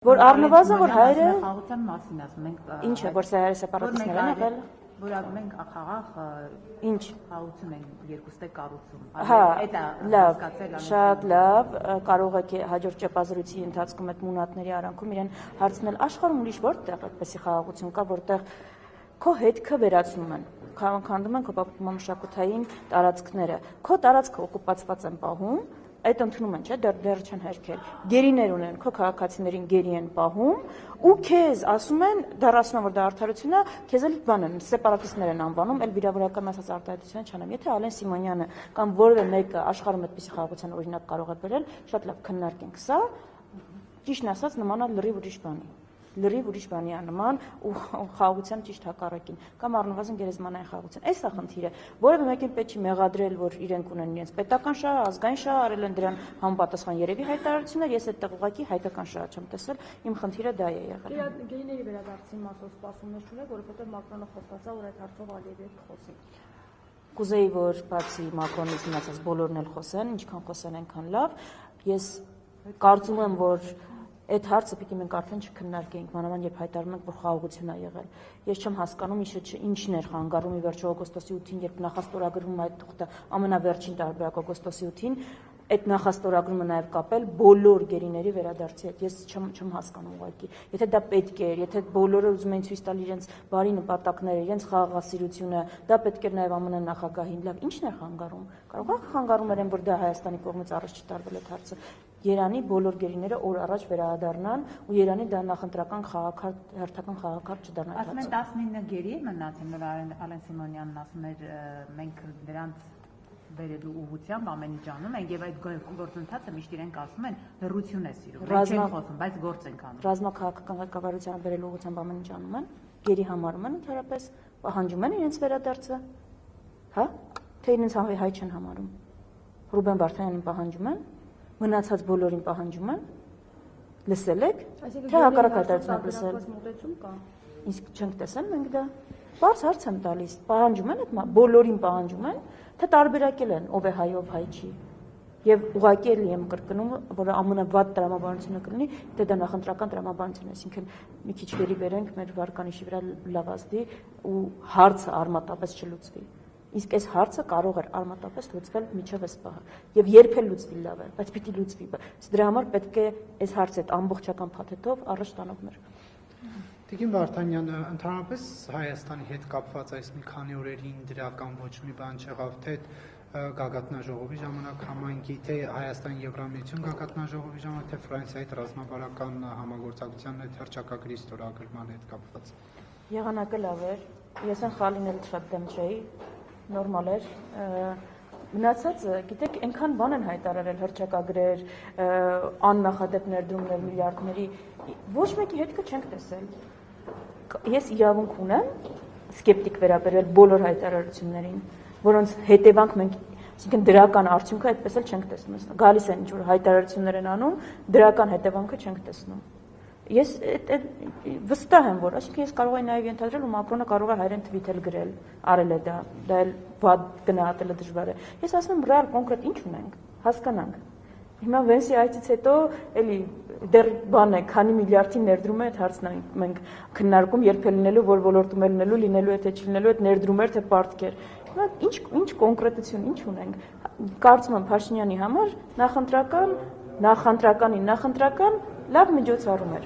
Որ առնվազն որ հայերը խաղաղության մասին ասում ենք ինչ է որ սեպարատիստներ են եղել որ մենք խաղաղ ինչ խաղաղություն ենք երկուստե կառուցում հա լավ շատ լավ կարող եք հաջորդ ճեպազրույցի ընթացքում այդ մունատների արանքում իրեն հարցնել աշխարհում ուրիշ որտեղ այդպեսի խաղաղություն կա որտեղ քո հետքը վերացնում են քանդում են քո մշակութային տարածքները քո տարածքը օկուպացված են պահում այդ ընդունում են, չէ, դեռ չեն հերքել։ Գերիներ ունեն, քո քաղաքացիներին գերի են պահում, ու քեզ ասում են, դեռ ասում են, որ դա արդարություն է, քեզ էլ բան են, սեպարատիստներ են անվանում, էլ վիրավորական ասած արտահայտության չանեմ։ Եթե Ալեն Սիմոնյանը կամ որևէ մեկը աշխարհում այդպիսի խաղաղության օրինակ կարող է բերել, շատ լավ քննարկենք սա, ճիշտն ասած նման է լրիվ ուրիշ բանի է նման ու խաղաղության ճիշտ հակառակին կամ առնվազն գերեզմանային խաղաղության։ Այս է խնդիրը, որևէ մեկին պետք չի մեղադրել, որ իրենք ունեն իրենց պետական շահ, ազգային շահ, արել են դրան համապատասխան երևի հայտարարություններ, ես այդտեղ ուղղակի հայկական շահ չեմ տեսել, իմ խնդիրը դա է եղել։ Գերիների վերադարձի մասով սպասումներ չունեք, որովհետև Մակրոնը խոստացավ, որ այդ հարցով Ալիևի հետ կխոսի։ Կուզեի, որ բացի Մակրոնից մնացած բոլորն էլ խոսեն, ինչքան խոսեն, այնքան լավ։ Ես կարծում եմ, որ այդ հարցը պիտի մենք արդեն չքննարկենք, մանավանդ երբ հայտարարում ենք, որ խաղաղություն է եղել։ Ես չեմ հասկանում ինչն էր խանգարում ի վերջո օգոստոսի 8-ին, երբ նախաստորագրվում այդ թուղթը ամենավերջին տարբերակ օգոստոսի 8-ին, այդ նախաստորագրումը նաև կապել բոլոր գերիների վերադարձի հետ։ Ես չեմ հասկանում ուղղակի։ Եթե դա պետք էր, եթե բոլորը ուզում են ցույց տալ իրենց բարի նպատակները, իրենց խաղաղասիրությունը, դա պետք էր նաև ԱՄՆ նախագահին։ Լավ, ի՞նչն է խանգարում։ Կարող է խանգարում են, որ դա Հայաստանի կողմից առաջ չտարվել այդ հարցը։ Երանի բոլոր գերիները օր առաջ վերադառնան ու Երանի դա նախընտրական հերթական խաղաղարտ չդառնա։ Ասում են 19 գերի մնացին, որ Ալեն Սիմոնյանն ասում էր մենք դրանց վերելու ուղղությամբ ամեն ինչ անում ենք եւ այդ գործընթացը միշտ իրենք ասում են լրություն է սիրում։ Մենք չենք խոսում, բայց գործ ենք անում։ Ռազմաքաղաքական ղեկավարությանը վերելու ուղղությամբ ամեն ինչ անում են, գերի համարում են ընդհանրապես, պահանջում են իրենց վերադարձը, հա? Թե իրենց հայ չեն համարում։ Ռուբեն Վարդանյանին պահանջում են, մնացած բոլորին պահանջում են, լսել եք, թե հակառակ հայտարարություն լսել։ Իսկ չենք տեսել մենք դա։ Բարձ հարց եմ տալիս, պահանջում են այդ բոլորին պահանջում են, թե տարբերակել են ով է հայ, ով հայ չի։ Եվ ուղղակի էլ եմ կրկնում, որ ամենավատ տրամաբանությունը կլինի, թե դա նախընտրական տրամաբանություն է, այսինքն մի քիչ վերի բերենք մեր վարկանիշի վրա լավազդի ու հարցը արմատապես չլուծվի։ Իսկ այս հարցը կարող էր արմատապես լուծվել միջև այս պահը։ Եվ երբ էլ լուծվի լավ է, բայց պիտի լուծվի։ Դրա համար պետք է այս հարցը ամբողջական փաթեթով առաջ տանող մեր։ Տիկին Վարդանյան, ընդհանրապես Հայաստանի հետ կապված այս մի քանի օրերին դրական ոչ մի բան չեղավ, թե գագաթնաժողովի ժամանակ համայնքի, թե Հայաստանի Եվրամիություն գագաթնաժողովի ժամանակ, թե Ֆրանսիայի հետ ռազմավարական համագործակցության հետ հռչակագրի ստորագրման հետ կապված։ Եղանակը լավ էր, ես այն խալին էլ շատ դեմ չէի, նորմալ էր, մնացածը, գիտեք, այնքան բան են հայտարարել հռչակագրեր, աննախադեպ ներդրումներ միլիարդների, ոչ մեկի հետքը չենք տեսել։ Ես իրավունք ունեմ սկեպտիկ վերաբերել բոլոր հայտարարություններին, որոնց հետևանք մենք, այսինքն դրական արդյունքը այդպես էլ չենք տեսնում։ Գալիս են ինչ-որ հայտարարություններ են անում, դրական հետևանքը չենք տեսնում։ Ես վստահ եմ, որ այսինքն ես կարող եմ նաև ենթադրել, ու Մակրոնը կարող է հայերեն թվիթ էլ գրել, արել է դա էլ վատ գնահատելը դժվար է։ Ես ասում եմ ռեալ կոնկրետ ինչ ունենք, հասկանանք։ Հիմա Վենսի այցից հետո էլի դեռ բան է, քանի միլիարդի ներդրում է այդ հարցն մենք քննարկում, երբ է լինելու, որ ոլորտում է լինելու է թե չլինելու, այդ ներդրումներ թե պարտքեր։ Հիմա ինչ կոնկրետություն, ինչ ունենք։ Կարծում եմ Փաշինյանի համար նախընտրական լավ միջոցառում էր։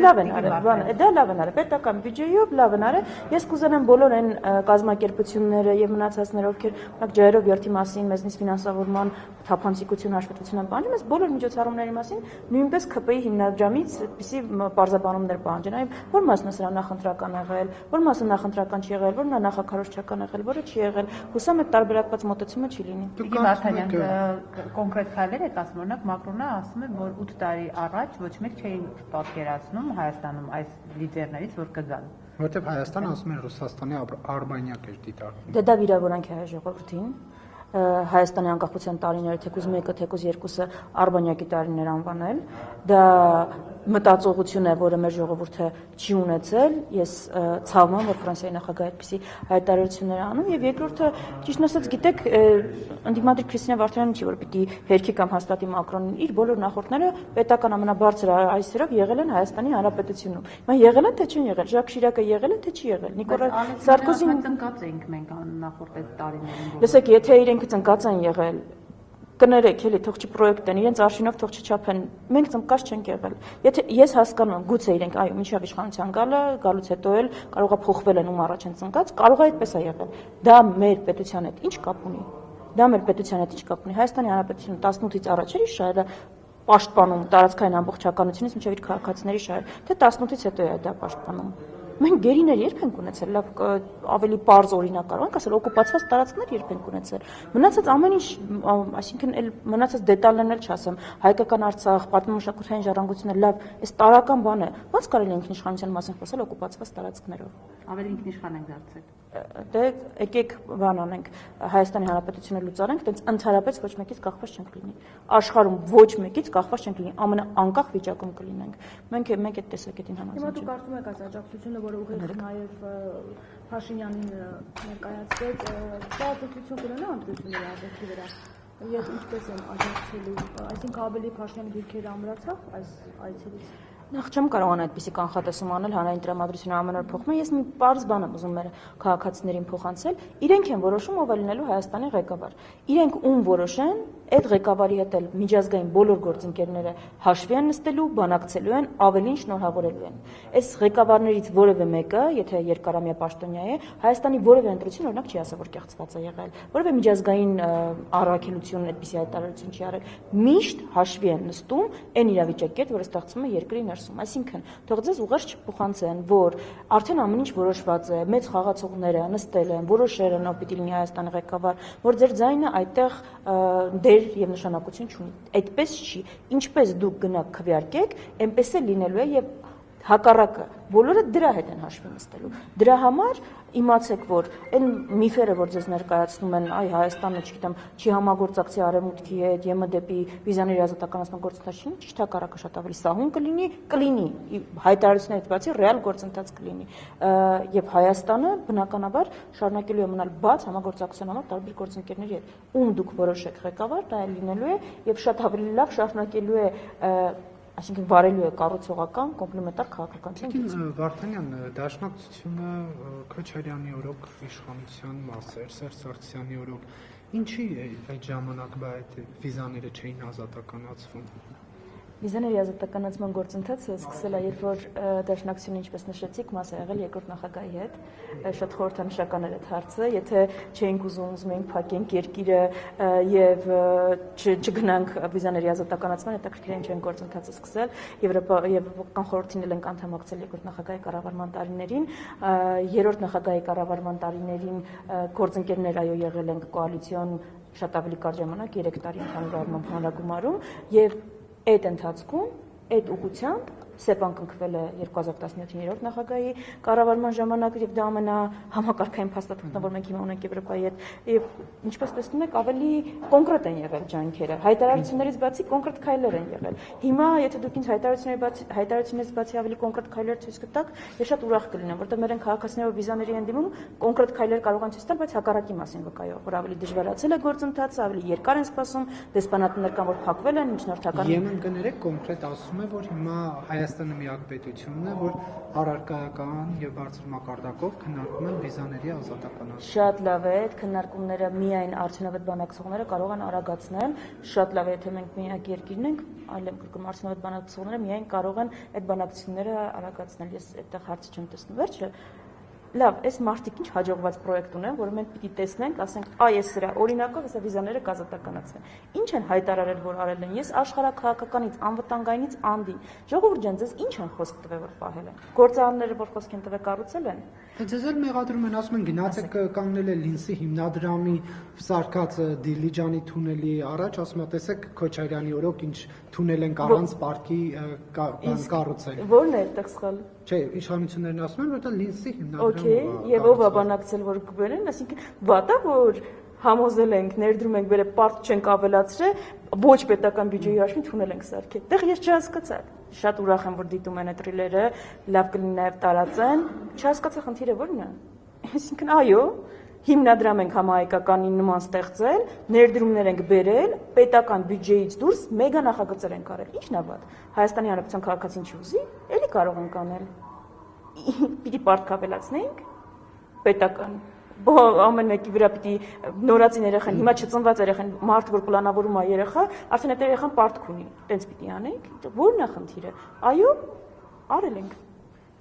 Լավ են արել, դա լավ են արել, պետական բյուջեով լավ են արել։ Ես կուզենամ բոլոր այն կազմակերպությունները եւ մնացածները, ովքեր ջայրով երթի մասին, մեզնից ֆինանսավորման թափանցիկություն հաշվետվություն են պահանջում, այս բոլոր միջոցառումների մասին նույնպես ԿՊ-ի հիմնադրամից այդպիսի պարզաբանումներ պահանջեն։ Այ որ մասն է սրա նախընտրական եղել, որ մասը նախընտրական չի եղել, որն է նախաքարոզչական եղել, որը չի եղել։ Հուսամ այդ տարբերակված մոտեցումը չի լինի։ Տիկին Վարդանյան, կոնկրետ քայլեր եք ասում, օրինակ Մակրոնը ասում է, որ 8 տարի առաջ ոչ մեկ չէին պատկերացնում Հայաստանում այս լիդերներից, որ կգան։ Որտեւ Հայաստանը ասում են Ռուսաստանի արբանյակ էր դիտարկվում։ Դա վիրավորանք է հայ ժողովրդին։ Հայաստանի անկախության տարիները, թեկուզ մեկը, թեկուզ երկուսը արբանյակի տարիներ անվանել, դա մտածողություն է, որը մեր ժողովուրդը չի ունեցել, ես ցավում եմ, որ Ֆրանսիայի նախագահը այդպիսի հայտարարություններ անում, եւ երկրորդը, ճիշտ ասած, գիտեք, ընդդիմադիր Քրիստինե Վարդանյանը չի, որ պիտի հերքի կամ հաստատի Մակրոնին, իր բոլոր նախորդները պետական ամենաբարձր այսերով եղել են Հայաստանի Հանրապետությունում։ Հիմա եղել են թե չեն եղել, Ժակ Շիրակը եղել է թե չի եղել, Նիկոլայ Սարկոզին ծնկած էինք մենք նախորդ այդ տարիներին։ Լսեք, եթե իրենք ծնկած են եղել, կներեք, էլի, թող չպրոյեկտեն, իրենց արշինով թող չչափեն, մենք ծնկած չենք եղել։ Եթե ես հասկանում եմ, գուցե իրենք, այո, մինչև իշխանության գալուց հետո էլ կարող է փոխվել են ում առաջ են ծնկած, կարող է այդպես է եղել։ Դա մեր պետության հետ ինչ կապ ունի։ Դա մեր պետության հետ ինչ կապ ունի։ Հայաստանի Հանրապետությունը 18-ից առաջ էր շահերը պաշտպանում տարածքային ամբողջականությունից մինչև իր քաղաքացիների շահերը, թե 18-ից հետո է դա պաշտպանում։ Մենք գերիներ երբ ենք ունեցել, լավ ավելի པարզ օրինակ կարող ենք ասել, օկուպացված տարածքներ երբ ենք ունեցել։ Մնացած ամեն ինչ, այսինքն էլ մնացած դետալներն էլ չասեմ, հայկական Արցախ, պատմամշակութային ժառանգությունը, լավ, այս տարական բան է։ Ոնց կարելի է ինքնիշխանության մասին խոսել օկուպացված տարածքներով։ Ավելի ինքնիշխան ենք դարձել։ Դե եկեք բան անենք, Հայաստանի Հանրապետությունը լուծարենք, տենց ընդհանրապես ոչ մեկից կախված չենք լինի։ Աշխարհում ոչ մեկից կախված չենք լինի, ամենաանկախ վիճակում կլինենք։ Մենք այդ տեսակետին Հիմա համաձայն դու չենք։ կարծում եք այս աջակցությունը, որը ուղղակի նաև Փաշինյանին ներկայացրեց, տարածություն կունենա ընտրությունների արդյունքի վրա։ Ես ինչպես եմ աջակցելու, այսինքն ավելի Փաշինյանի դիրքերը ամրացավ այս այցելից։ Նախ չեմ կարողանա այդպիսի կանխատեսում անել, հանրային տրամադրությունը ամեն օր փոխվում է, ես մի պարզ բան եմ ուզում մեր քաղաքացիներին փոխանցել, իրենք են որոշում ով է լինելու Հայաստանի ղեկավար։ Իրենք ում որոշեն, այդ ղեկավարի հետ էլ միջազգային բոլոր գործընկերները հաշվի են նստելու, բանակցելու են, ավելին շնորհավորելու են։ Այս ղեկավարներից որևէ մեկը, եթե երկարամյա պաշտոնյա է, Հայաստանի որևէ ընտրություն օրինակ չի ասա, որ կեղծված է եղել, որևէ միջազգային առաքելություն այդպիսի հայտարարություն չի արել։ Միշտ հաշվի են նստում այն իրավիճակի հետ, որը ստեղծվում է երկրի ներսում։ Այսինքն, թող ձեզ ուղերձ չփոխանցեն, որ արդեն ամեն ինչ որոշված է, մեծ խաղացողները նստել են, որոշել են ով պիտի լինի Հայաստանի ղեկավար, որ ձեր ձայնը այդտեղ դեր եւ նշանակություն չունի։ Այդպես չի։ Ինչպես դուք գնաք քվեարկեք, այնպես է լինելու է եւ հակառակը բոլորը դրա հետ են հաշվի նստելու։ Դրա համար իմացեք, որ այն միֆերը, որ ձեզ ներկայացնում են, այ Հայաստանը, չգիտեմ, չի համագործակցի արևմուտքի հետ, ԵՄ դեպի վիզաների ազատականացման գործընթաց չի, ճիշտ հակառակը շատ ավելի սահուն կլինի, հայտարարություններից բացի ռեալ գործընթաց կլինի։ Եվ Հայաստանը բնականաբար շարունակելու է մնալ բաց համագործակցության համար տարբեր գործընկերների հետ։ Ում դուք որոշեք ղեկավար, դա լինելու է եւ շատ ավելի լավ շարունակելու է այսինքն վարելու է կառուցողական կոմպլեմենտար քաղաքականություն։ Վարդանյան, դաշնակցությունը Քոչարյանի օրոք իշխանության մաս էր, Սերժ Սարգսյանի օրոք ինչի այդ ժամանակ այդ վիզաները չէին ազատականացվում։ Վիզաների ազատականացման գործընթացը սկսել է, երբ որ դաշնակցությունը, ինչպես նշեցիք, մաս է եղել երկրորդ նախագահի հետ, շատ խորհրդանշական էր այդ հարցը, եթե չէինք ուզում էինք փակենք երկիրը եւ չգնանք վիզաների ազատականացման, հետաքրքիր է ինչ են գործընթացը սկսել, Եվրոպական խորհրդին էլ ենք անդամակցել երկրորդ նախագահի կառավարման տարիներին, երրորդ նախագահի կառավարման տարիներին գործընկերներ այո եղել ենք կոալիցիոն շատ ավելի կարճ ժամանակ 3 տարի ընդհանուր հանրագումարում եւ այդ ընթացքում, այդ ուղղությամբ Սեպան կնքվել է 2017-ի երրորդ նախագահի կառավարման ժամանակ եւ դա ամենահամակարգային փաստաթուղթն է, որ մենք հիմա ունենք Եվրոպայի հետ եւ ինչպես տեսնում եք ավելի կոնկրետ են եղել ջանքերը, հայտարարություններից բացի կոնկրետ քայլեր են եղել։ Հիմա եթե դուք ինձ հայտարարություններից բացի ավելի կոնկրետ քայլեր ցույց կտաք, ես շատ ուրախ կլինեմ, որտեղ մեր քաղաքացիներով վիզաների են դիմում, կոնկրետ քայլեր կարող են ցույց տալ, բայց հակառակի մասին վկայող, որ ավելի դժվարացել է գործընթացը, ավելի երկար են սպասում, դեսպանատներ կան, որ փակվել են, միջնորդական։ Եմեն կներեք կոնկրետ ասում է, որ հիմա Հայաստանը միակ պետությունն է, որ առարկայական եւ բարձր մակարդակով քննարկում են վիզաների ազատականացումը։ Շատ լավ է, այդ քննարկումները միայն արդյունավետ բանակցողները կարող են արագացնել։ Շատ լավ է, եթե մենք միակ երկիրն ենք, այլև կրկնում արդյունավետ բանակցողները միայն կարող են այդ բանակցությունները արագացնել։ Ես այդտեղ հարց չեմ տեսնում։ Վերջը լավ, այս մարդիկ ինչ հաջողված պրոյեկտ ունեն, որը մենք պիտի տեսնենք, ասենք, այս սրա օրինակով հեսա վիզաները կազատականացվեն։ Ինչ են հայտարարել, որ արել են։ Ես աշխարհաքաղաքականից, անվտանգայինից անդի։ Ժողովուրդ ջան, ձեզ ինչ են խոսք տվել, որ պահել են։ Գործարանները, որ խոսք են տվել, կառուցել են։ Ձեզ էլ մեղադրում են, ասում են գնացեք կանգնել է Լինսի հիմնադրամի սարքած Դիլիջանի թունելի առաջ, ասում են, տեսեք Քոչարյանի օրոք ինչ թունել են առանց պարկի կառուցել։ Որն է այդտեղ սխալ։ Չէ, իշխանություններն ասում են, որ դա Լինսի հիմնադրամը։ Okay, եւ ով է բանակցել, որ կբերեն, այսինքն վատա որ համոզել ենք, ներդրում ենք վերել պարտ չենք ավելացրել, ոչ պետական բյուջեի հաշվին թունել ենք սարքել։ Դեռ ես չհասկացա։ Շատ ուրախ եմ, որ դիտում են այդ ռիլերը, լավ կլինի նաև տարածեն։ Չհասկացա խնդիրը ո՞րն է։ Այսինքն այո, հիմնադրամ ենք համահայկականին նման ստեղծել, ներդրումներ ենք բերել, պետական բյուջեից դուրս մեգա նախագծեր ենք արել։ Ի՞նչն է վատ։ Հայաստանի Հանրապետության քաղաքացին չուզի, էլի կարող ենք անել։ Պիտի պարտք ավելացնենք պետական ամեն մեկի վրա պիտի նորածին երեխան, հիմա չծնված երեխան, մարդ որ պլանավորում է երեխա, արդեն այդ երեխան պարտք ունի, տենց պիտի անենք, ո՞րն է խնդիրը։ Այո, արել ենք։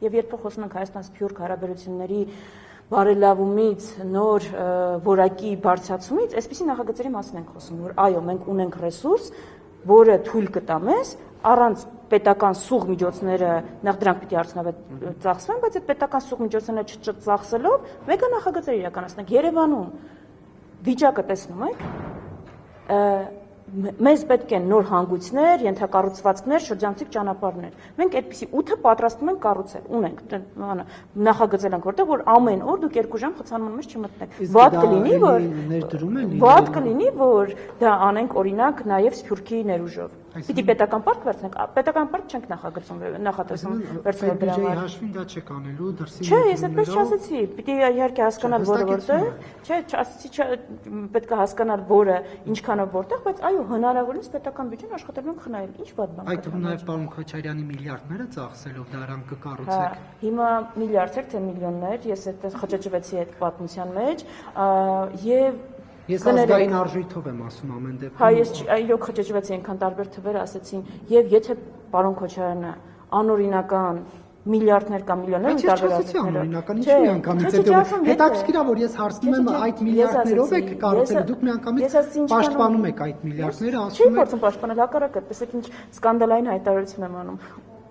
Եվ երբ խոսում ենք Հայաստան Սփյուռք հարաբերությունների բարելավումից, նոր որակի բարձրացումից, այսպիսի նախագծերի մասին ենք խոսում, որ այո, մենք ունենք ռեսուրս, որը թույլ կտա մեզ առանց պետական սուղ միջոցները նախ դրանք պիտի արդյունավետ ծախսվեն, բայց այդ պետական սուղ միջոցները չծախսելով մեգա նախագծեր իրականացնենք Երևանում վիճակը տեսնում եք մեզ պետք են նոր հանգույցներ, ենթակառուցվածքներ, շրջանցիկ ճանապարհներ։ Մենք այդպիսի 8-ը պատրաստում ենք կառուցել, ունենք, նախագծել ենք որտեղ որ ամեն օր դուք 2 ժամ խցանման մեջ չմտնեք։ Վատ կլինի, որ դա անենք օրինակ նաև Սփյուռքի ներուժով։ Պիտի պետական պարկ վերցնենք, պետական պարկ չենք նախատեսում վերցնել դրա համար։ Հաշվին դա չեք անելու, դրսի։ Չէ, ես այդպես չասեցի, պիտի իհարկե հասկանալ որը որտեղ, չէ, չասեցի, պետք է հասկանալ որը ինչքանով որտեղ, բայց այո, հնարավորինս պետական բյուջեն աշխատելու ենք խնայել, ինչ վատ բան։ Այդ թվում նաև պարոն Քոչարյանի միլիարդները ծախսելով դրանք կկառուցեք։ Հիմա միլիարդեր թե միլիոններ, ես այդտեղ խճճվեցի այդ պատմության մեջ, եւ Ես ազգային արժույթով եմ ասում ամեն դեպքում։ Հա, ես իրոք խճճվեցի այնքան տարբեր թվեր ասեցին, եւ եթե պարոն Քոչարյանը անօրինական միլիարդներ կամ միլիոններ տարբերակներով։ Անօրինական ինչ միանգամից հետաքրքիր է որ ես հարցնում եմ այդ միլիարդներով եք կառուցել դուք միանգամից պաշտպանում եք այդ միլիարդները ասում եք։ Չի փորձում պաշտպանել հակառակը, տեսեք ինչ սկանդալային հայտարարություն եմ անում։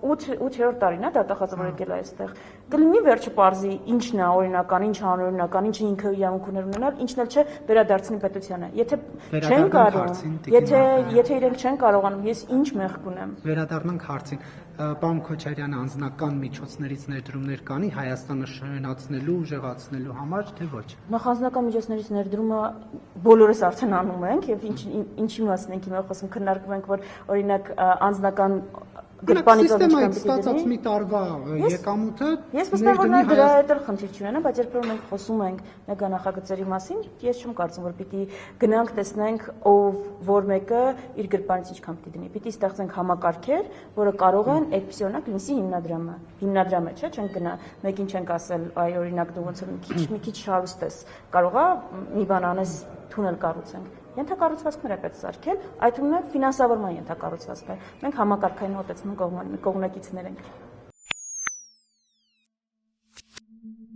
8-րդ տարին է դատախազը որ եկել է այստեղ։ Կլինի վերջը պարզի ինչն է օրինական, ինչ անօրինական, ինչը ինքը իրավունքներ ունենալ, ինչն էլ չէ վերադարձնի պետությանը։ Եթե չեն կարող, եթե իրենք չեն կարողանում, ես ինչ մեղք ունեմ։ Վերադառնանք հարցին։ Պարոն Քոչարյանը անձնական միջոցներից ներդրումներ կանի Հայաստանը շրջանցնելու, ուժեղացնելու համար, թե ոչ։ Նախանձնական միջոցներից ներդրումը բոլորս արդեն անում ենք եւ ինչի մասին ենք հիմա խոսում, քննարկում ենք, որ օրինակ անձնական Սիստեմայից ստացած մի տարվա եկամուտը ես վստահ եմ որ դրա հետ էլ խնդիր չունենա, բայց երբ որ մենք խոսում ենք մեգա նախագծերի մասին, ես չեմ կարծում որ պիտի գնանք տեսնենք ով որ մեկը իր գրպանից ինչքան պիտի դնի։ Պիտի ստեղծենք համակարգեր, որը կարող են այդպիսի օրինակ լինի հիմնադրամը, չէ՞, չենք գնա, մեկին չենք ասել, այ օրինակ դու ոնց որ մի քիչ հարուստ ես, կարողա մի բան անես, թունել կառուցենք։ Ենթակառուցվածքներ է պետք սարքել, այդ թվում նաև ֆինանսավորման ենթակառուցվածքներ։ Մենք համակարգային մոտեցում կողմնակիցներ ենք։